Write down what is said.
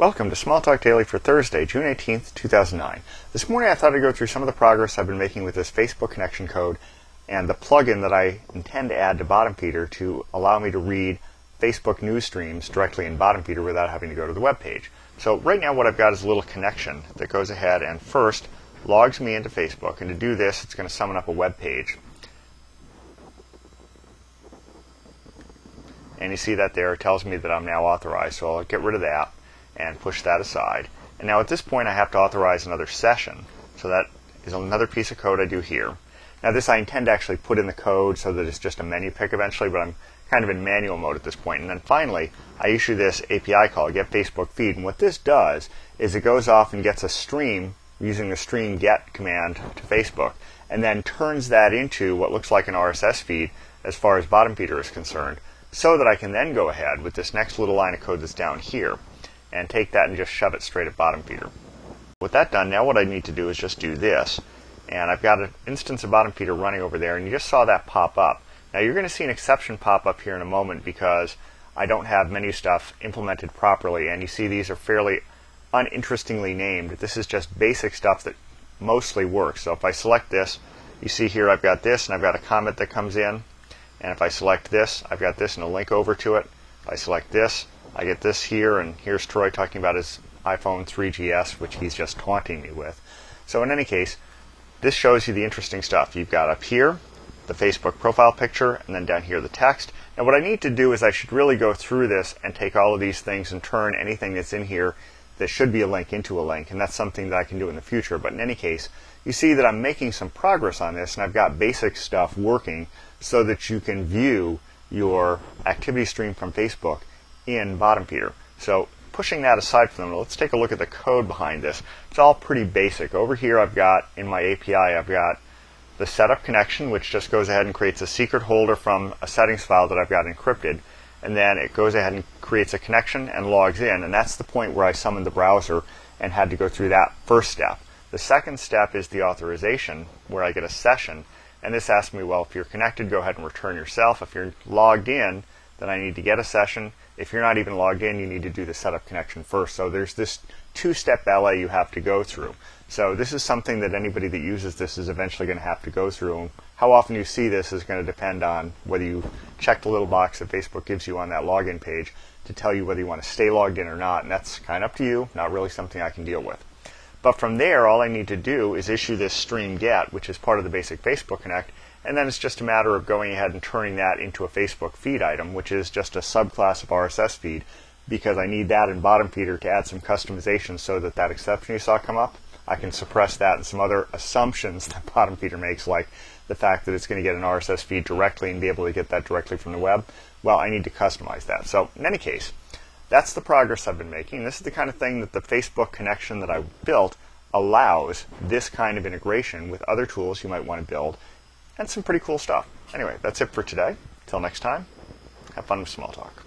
Welcome to Small Talk Daily for Thursday, June 18th, 2009. This morning I thought I'd go through some of the progress I've been making with this Facebook connection code and the plugin that I intend to add to BottomFeeder to allow me to read Facebook news streams directly in BottomFeeder without having to go to the web page. So right now what I've got is a little connection that goes ahead and first logs me into Facebook, and to do this it's going to summon up a web page. And you see that there, it tells me that I'm now authorized, so I'll get rid of that and push that aside. And now at this point I have to authorize another session, so that is another piece of code I do here. Now this I intend to actually put in the code so that it's just a menu pick eventually, but I'm kind of in manual mode at this point. And then finally I issue this API call, get Facebook feed, and what this does is it goes off and gets a stream using the stream get command to Facebook, and then turns that into what looks like an RSS feed as far as BottomFeeder is concerned, so that I can then go ahead with this next little line of code that's down here and take that and just shove it straight at BottomFeeder. With that done, now what I need to do is just do this. And I've got an instance of BottomFeeder running over there, and you just saw that pop up. Now you're going to see an exception pop up here in a moment because I don't have menu stuff implemented properly, and you see these are fairly uninterestingly named. This is just basic stuff that mostly works. So if I select this, you see here I've got this, and I've got a comment that comes in. And if I select this, I've got this and a link over to it. If I select this, I get this here, and here's Troy talking about his iPhone 3GS, which he's just taunting me with. So in any case, this shows you the interesting stuff. You've got up here the Facebook profile picture, and then down here the text. Now what I need to do is I should really go through this and take all of these things and turn anything that's in here that should be a link into a link, and that's something that I can do in the future. But in any case, you see that I'm making some progress on this, and I've got basic stuff working so that you can view your activity stream from Facebook in BottomFeeder. So pushing that aside for a minute, let's take a look at the code behind this. It's all pretty basic. Over here I've got, in my API, I've got the setup connection, which just goes ahead and creates a secret holder from a settings file that I've got encrypted, and then it goes ahead and creates a connection and logs in, and that's the point where I summoned the browser and had to go through that first step. The second step is the authorization, where I get a session, and this asks me, well, if you're connected, go ahead and return yourself. If you're logged in, then I need to get a session. If you're not even logged in, you need to do the setup connection first. So there's this two-step ballet you have to go through. So this is something that anybody that uses this is eventually going to have to go through. And how often you see this is going to depend on whether you check the little box that Facebook gives you on that login page to tell you whether you want to stay logged in or not. And that's kind of up to you, not really something I can deal with. But from there, all I need to do is issue this stream get, which is part of the basic Facebook Connect, and then it's just a matter of going ahead and turning that into a Facebook feed item, which is just a subclass of RSS feed, because I need that in BottomFeeder to add some customization so that that exception you saw come up, I can suppress that and some other assumptions that BottomFeeder makes, like the fact that it's going to get an RSS feed directly and be able to get that directly from the web. Well, I need to customize that. So in any case, that's the progress I've been making. This is the kind of thing that the Facebook connection that I built allows this kind of integration with other tools you might want to build, and some pretty cool stuff. Anyway, that's it for today. Till next time, have fun with small talk.